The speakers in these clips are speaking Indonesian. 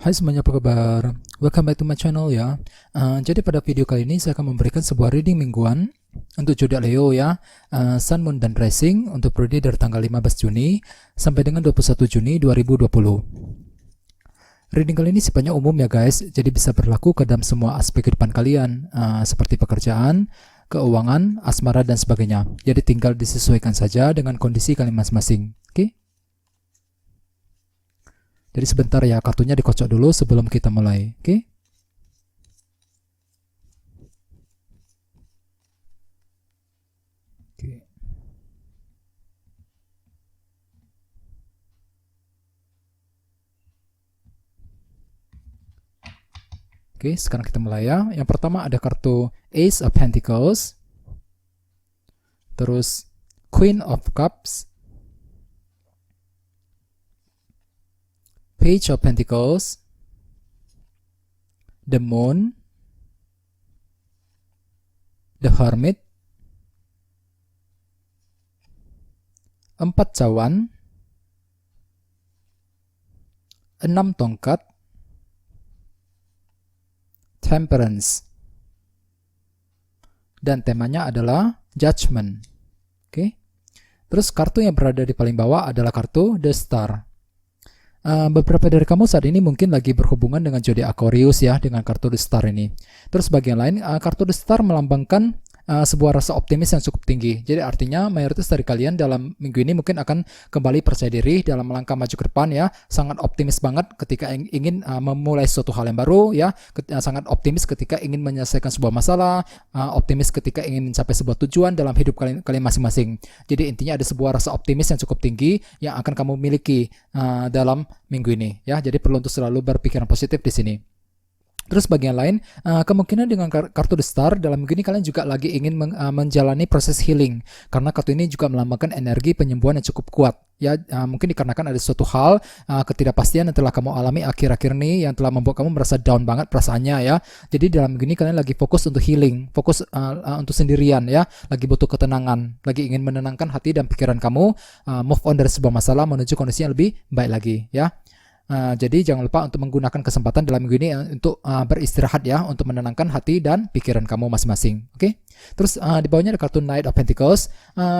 Hai semuanya, apa kabar? Welcome back to my channel ya. Jadi pada video kali ini saya akan memberikan sebuah reading mingguan untuk zodiak Leo ya, Sun, Moon, dan Rising untuk periode dari tanggal 15 Juni sampai dengan 21 Juni 2020. Reading kali ini sifatnya umum ya guys, jadi bisa berlaku ke dalam semua aspek kehidupan kalian, seperti pekerjaan, keuangan, asmara, dan sebagainya. Jadi tinggal disesuaikan saja dengan kondisi kalian masing-masing. Oke? Jadi sebentar ya, kartunya dikocok dulu sebelum kita mulai, oke? Oke, sekarang kita mulai ya. Yang pertama ada kartu Ace of Pentacles, terus Queen of Cups, Page of Pentacles, the Moon, the Hermit, 4 cawan, 6 tongkat, Temperance, dan temanya adalah Judgment. Oke. Terus kartu yang berada di paling bawah adalah kartu The Star. Beberapa dari kamu saat ini mungkin lagi berhubungan dengan zodiak Aquarius ya, dengan kartu The Star ini. Terus bagian lain, kartu The Star melambangkan sebuah rasa optimis yang cukup tinggi. Jadi artinya mayoritas dari kalian dalam minggu ini mungkin akan kembali percaya diri dalam melangkah maju ke depan ya. Sangat optimis banget ketika ingin memulai suatu hal yang baru ya. Sangat optimis ketika ingin menyelesaikan sebuah masalah, optimis ketika ingin mencapai sebuah tujuan dalam hidup kalian masing-masing. Jadi intinya ada sebuah rasa optimis yang cukup tinggi yang akan kamu miliki dalam minggu ini ya. Jadi perlu untuk selalu berpikiran positif di sini. Terus bagian lain, kemungkinan dengan kartu The Star dalam minggu ini kalian juga lagi ingin menjalani proses healing, karena kartu ini juga melambangkan energi penyembuhan yang cukup kuat ya. Mungkin dikarenakan ada suatu hal ketidakpastian yang telah kamu alami akhir-akhir ini yang telah membuat kamu merasa down banget perasaannya ya. Jadi dalam minggu ini kalian lagi fokus untuk healing, fokus untuk sendirian ya, lagi butuh ketenangan, lagi ingin menenangkan hati dan pikiran kamu, move on dari sebuah masalah menuju kondisi yang lebih baik lagi ya. Jadi jangan lupa untuk menggunakan kesempatan dalam minggu ini untuk beristirahat ya, untuk menenangkan hati dan pikiran kamu masing-masing. Oke. Terus di bawahnya ada kartu Knight of Pentacles.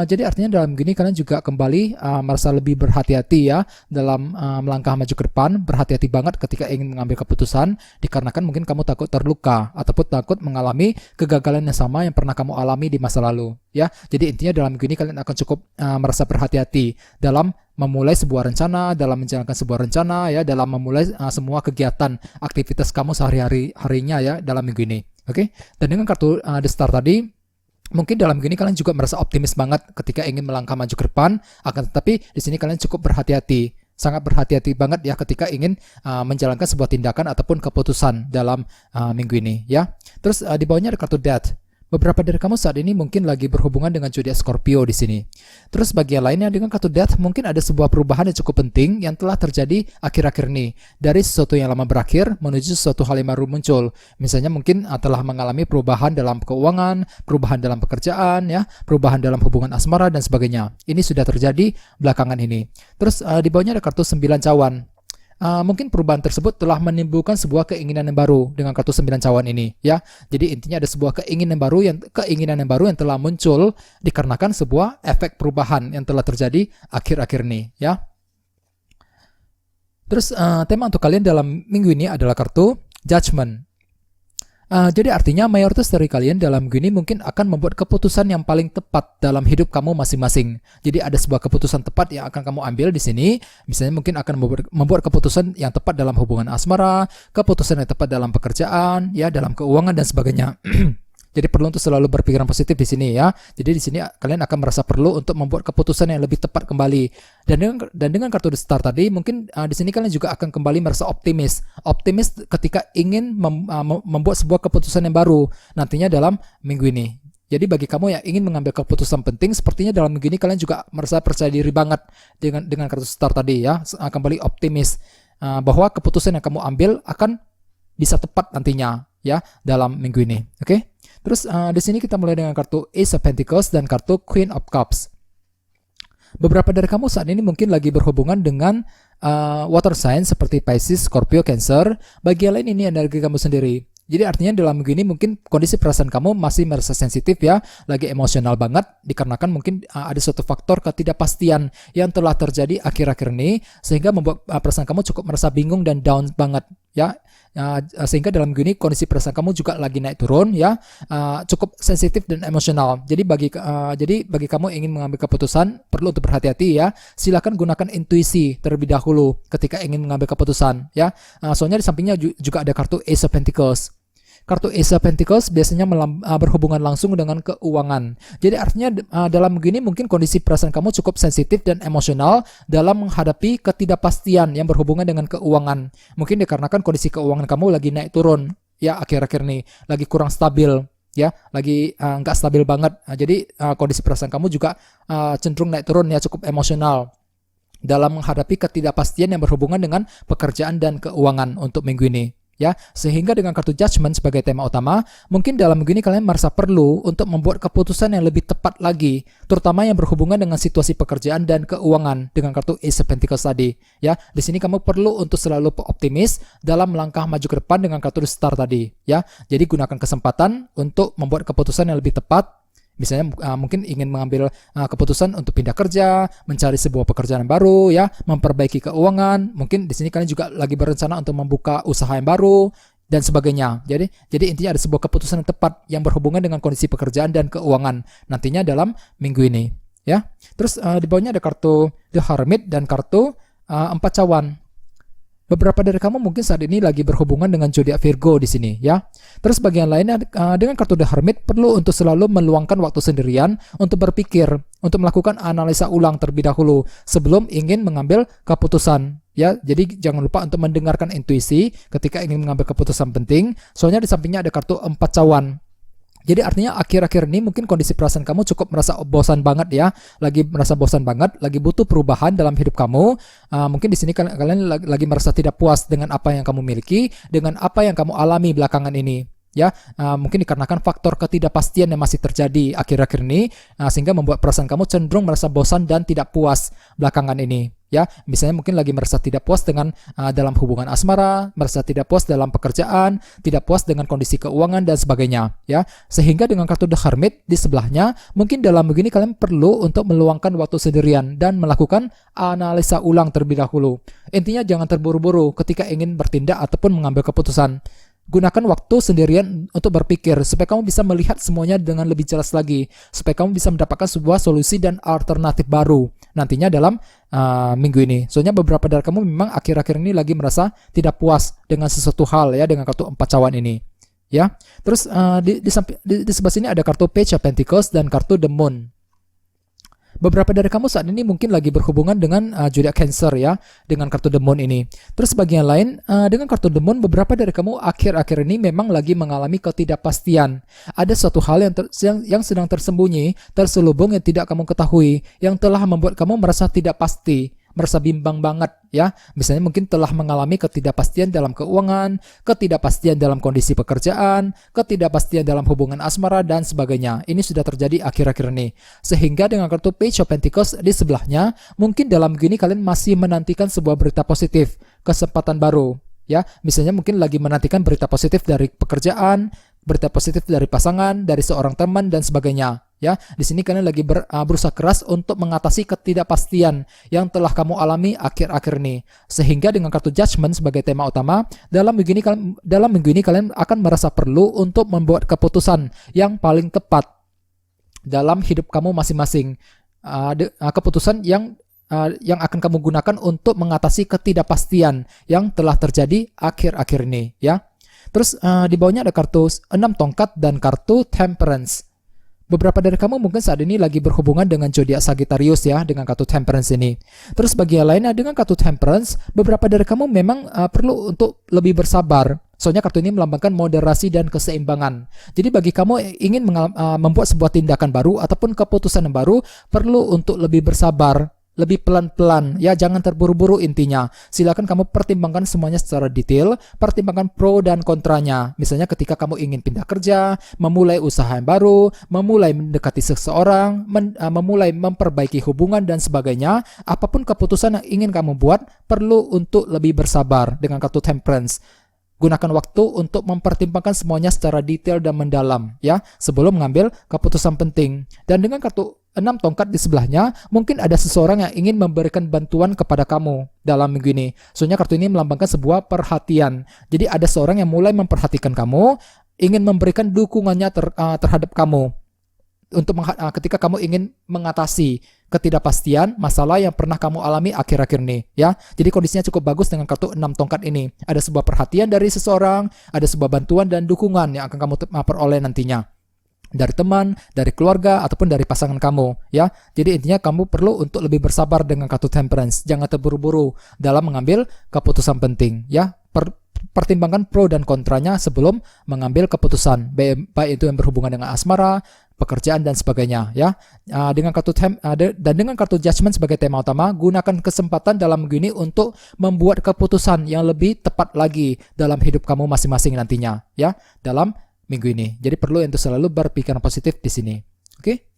Jadi artinya dalam minggu ini kalian juga kembali merasa lebih berhati-hati ya dalam melangkah maju ke depan. Berhati-hati banget ketika ingin mengambil keputusan, dikarenakan mungkin kamu takut terluka ataupun takut mengalami kegagalan yang sama yang pernah kamu alami di masa lalu ya. Jadi intinya dalam minggu ini kalian akan cukup merasa berhati-hati dalam memulai sebuah rencana, dalam menjalankan sebuah rencana ya, dalam memulai semua kegiatan aktivitas kamu sehari-harinya ya dalam minggu ini. Oke. Dan dengan kartu The Star tadi, mungkin dalam minggu ini kalian juga merasa optimis banget ketika ingin melangkah maju ke depan, akan tetapi di sini kalian cukup berhati-hati. Sangat berhati-hati banget ya ketika ingin menjalankan sebuah tindakan ataupun keputusan dalam minggu ini ya. Terus di bawahnya ada kartu Death. Beberapa dari kamu saat ini mungkin lagi berhubungan dengan zodiak Scorpio di sini. Terus bagian lainnya dengan kartu Death, mungkin ada sebuah perubahan yang cukup penting yang telah terjadi akhir-akhir ini. Dari sesuatu yang lama berakhir menuju sesuatu hal yang baru muncul. Misalnya mungkin telah mengalami perubahan dalam keuangan, perubahan dalam pekerjaan ya, perubahan dalam hubungan asmara dan sebagainya. Ini sudah terjadi belakangan ini. Terus di bawahnya ada kartu 9 cawan. Mungkin perubahan tersebut telah menimbulkan sebuah keinginan yang baru dengan kartu 9 cawan ini ya. Jadi intinya ada sebuah keinginan yang baru yang telah muncul dikarenakan sebuah efek perubahan yang telah terjadi akhir-akhir ini ya. Terus tema untuk kalian dalam minggu ini adalah kartu Judgment. Jadi artinya mayoritas dari kalian dalam minggu ini mungkin akan membuat keputusan yang paling tepat dalam hidup kamu masing-masing. Jadi ada sebuah keputusan tepat yang akan kamu ambil di sini. Misalnya mungkin akan membuat keputusan yang tepat dalam hubungan asmara, keputusan yang tepat dalam pekerjaan, ya dalam keuangan dan sebagainya. Jadi perlu untuk selalu berpikiran positif di sini ya. Jadi di sini kalian akan merasa perlu untuk membuat keputusan yang lebih tepat kembali. Dan dengan kartu The Star tadi, mungkin di sini kalian juga akan kembali merasa optimis. Optimis ketika ingin membuat sebuah keputusan yang baru nantinya dalam minggu ini. Jadi bagi kamu yang ingin mengambil keputusan penting, sepertinya dalam minggu ini kalian juga merasa percaya diri banget dengan kartu Star tadi ya. Kembali optimis bahwa keputusan yang kamu ambil akan bisa tepat nantinya ya dalam minggu ini. Oke? Terus di sini kita mulai dengan kartu Ace of Pentacles dan kartu Queen of Cups. Beberapa dari kamu saat ini mungkin lagi berhubungan dengan water sign seperti Pisces, Scorpio, Cancer. Bagi yang lain ini energi kamu sendiri. Jadi artinya dalam minggu ini mungkin kondisi perasaan kamu masih merasa sensitif ya, lagi emosional banget dikarenakan mungkin ada suatu faktor ketidakpastian yang telah terjadi akhir-akhir ini sehingga membuat perasaan kamu cukup merasa bingung dan down banget ya. Sehingga dalam minggu ini kondisi perasaan kamu juga lagi naik turun ya, cukup sensitif dan emosional. Jadi bagi kamu ingin mengambil keputusan perlu untuk berhati-hati ya. Silakan gunakan intuisi terlebih dahulu ketika ingin mengambil keputusan ya. Soalnya di sampingnya juga ada kartu Ace of Pentacles. Kartu Ace of Pentacles biasanya berhubungan langsung dengan keuangan. Jadi artinya dalam begini mungkin kondisi perasaan kamu cukup sensitif dan emosional dalam menghadapi ketidakpastian yang berhubungan dengan keuangan. Mungkin dikarenakan kondisi keuangan kamu lagi naik turun ya akhir-akhir ini, lagi kurang stabil ya, lagi nggak stabil banget. Jadi kondisi perasaan kamu juga cenderung naik turun ya, cukup emosional dalam menghadapi ketidakpastian yang berhubungan dengan pekerjaan dan keuangan untuk minggu ini. Ya, sehingga dengan kartu Judgment sebagai tema utama, mungkin dalam minggu ini kalian merasa perlu untuk membuat keputusan yang lebih tepat lagi, terutama yang berhubungan dengan situasi pekerjaan dan keuangan dengan kartu Ace of Pentacles tadi. Ya, di sini kamu perlu untuk selalu optimis dalam melangkah maju ke depan dengan kartu Star tadi. Ya, jadi gunakan kesempatan untuk membuat keputusan yang lebih tepat. Misalnya mungkin ingin mengambil keputusan untuk pindah kerja, mencari sebuah pekerjaan yang baru, ya, memperbaiki keuangan. Mungkin di sini kalian juga lagi berencana untuk membuka usaha yang baru dan sebagainya. Jadi intinya ada sebuah keputusan yang tepat yang berhubungan dengan kondisi pekerjaan dan keuangan nantinya dalam minggu ini. Ya, terus di bawahnya ada kartu The Hermit dan kartu 4 cawan. Beberapa dari kamu mungkin saat ini lagi berhubungan dengan zodiak Virgo di sini ya. Terus bagian lainnya dengan kartu The Hermit perlu untuk selalu meluangkan waktu sendirian untuk berpikir, untuk melakukan analisa ulang terlebih dahulu sebelum ingin mengambil keputusan ya. Jadi jangan lupa untuk mendengarkan intuisi ketika ingin mengambil keputusan penting. Soalnya di sampingnya ada kartu 4 cawan. Jadi artinya akhir-akhir ini mungkin kondisi perasaan kamu cukup merasa bosan banget ya, lagi merasa bosan banget, lagi butuh perubahan dalam hidup kamu. Mungkin di sini kalian lagi merasa tidak puas dengan apa yang kamu miliki, dengan apa yang kamu alami belakangan ini. Ya, mungkin dikarenakan faktor ketidakpastian yang masih terjadi akhir-akhir ini, sehingga membuat perasaan kamu cenderung merasa bosan dan tidak puas belakangan ini. Ya, misalnya mungkin lagi merasa tidak puas dengan dalam hubungan asmara, merasa tidak puas dalam pekerjaan, tidak puas dengan kondisi keuangan dan sebagainya. Ya, sehingga dengan kartu The Hermit di sebelahnya, mungkin dalam begini kalian perlu untuk meluangkan waktu sendirian dan melakukan analisa ulang terlebih dahulu. Intinya jangan terburu-buru ketika ingin bertindak ataupun mengambil keputusan. Gunakan waktu sendirian untuk berpikir supaya kamu bisa melihat semuanya dengan lebih jelas lagi, supaya kamu bisa mendapatkan sebuah solusi dan alternatif baru nantinya dalam minggu ini. Soalnya beberapa dari kamu memang akhir-akhir ini lagi merasa tidak puas dengan sesuatu hal ya, dengan kartu 4 cawan ini ya. Terus di sebelah sini ada kartu Page of Pentacles dan kartu The Moon. Beberapa dari kamu saat ini mungkin lagi berhubungan dengan zodiak Cancer ya, dengan kartu The Moon ini. Terus bagian lain dengan kartu The Moon, beberapa dari kamu akhir-akhir ini memang lagi mengalami ketidakpastian. Ada suatu hal yang sedang tersembunyi, terselubung yang tidak kamu ketahui, yang telah membuat kamu merasa tidak pasti, merasa bimbang banget ya. Misalnya mungkin telah mengalami ketidakpastian dalam keuangan, ketidakpastian dalam kondisi pekerjaan, ketidakpastian dalam hubungan asmara dan sebagainya. Ini sudah terjadi akhir-akhir ini. Sehingga dengan kartu Page of Pentacles di sebelahnya, mungkin dalam gini kalian masih menantikan sebuah berita positif, kesempatan baru ya. Misalnya mungkin lagi menantikan berita positif dari pekerjaan, berita positif dari pasangan, dari seorang teman dan sebagainya. Ya, di sini kalian lagi berusaha keras untuk mengatasi ketidakpastian yang telah kamu alami akhir-akhir ini. Sehingga dengan kartu Judgment sebagai tema utama, dalam minggu ini kalian akan merasa perlu untuk membuat keputusan yang paling tepat dalam hidup kamu masing-masing. Keputusan yang akan kamu gunakan untuk mengatasi ketidakpastian yang telah terjadi akhir-akhir ini, ya. Terus di bawahnya ada kartu 6 tongkat dan kartu Temperance. Beberapa dari kamu mungkin saat ini lagi berhubungan dengan zodiak Sagittarius ya, dengan kartu Temperance ini. Terus bagi yang lainnya dengan kartu Temperance, beberapa dari kamu memang perlu untuk lebih bersabar. Soalnya kartu ini melambangkan moderasi dan keseimbangan. Jadi bagi kamu ingin membuat sebuah tindakan baru ataupun keputusan yang baru, perlu untuk lebih bersabar lebih pelan-pelan ya, jangan terburu-buru intinya. Silakan kamu pertimbangkan semuanya secara detail, pertimbangkan pro dan kontranya. Misalnya ketika kamu ingin pindah kerja, memulai usaha yang baru, memulai mendekati seseorang, memulai memperbaiki hubungan dan sebagainya, apapun keputusan yang ingin kamu buat perlu untuk lebih bersabar dengan kartu Temperance. Gunakan waktu untuk mempertimbangkan semuanya secara detail dan mendalam ya, sebelum mengambil keputusan penting. Dan dengan kartu 6 tongkat di sebelahnya, mungkin ada seseorang yang ingin memberikan bantuan kepada kamu dalam minggu ini. Soalnya kartu ini melambangkan sebuah perhatian. Jadi ada seorang yang mulai memperhatikan kamu, ingin memberikan dukungannya terhadap kamu untuk ketika kamu ingin mengatasi ketidakpastian masalah yang pernah kamu alami akhir-akhir ini ya. Jadi kondisinya cukup bagus dengan kartu 6 tongkat ini. Ada sebuah perhatian dari seseorang, ada sebuah bantuan dan dukungan yang akan kamu peroleh nantinya dari teman, dari keluarga, ataupun dari pasangan kamu ya. Jadi intinya kamu perlu untuk lebih bersabar dengan kartu Temperance. Jangan terburu-buru dalam mengambil keputusan penting ya. Pertimbangkan pro dan kontranya sebelum mengambil keputusan, baik itu yang berhubungan dengan asmara, pekerjaan dan sebagainya ya. Dengan kartu dan dengan kartu Judgment sebagai tema utama, gunakan kesempatan dalam minggu ini untuk membuat keputusan yang lebih tepat lagi dalam hidup kamu masing-masing nantinya ya, dalam minggu ini. Jadi perlu untuk selalu berpikiran positif di sini. Oke?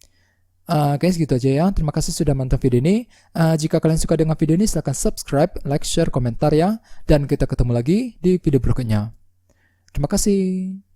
Guys, gitu aja ya. Terima kasih sudah menonton video ini. Jika kalian suka dengan video ini, silahkan subscribe, like, share, komentar ya. Dan kita ketemu lagi di video berikutnya. Terima kasih.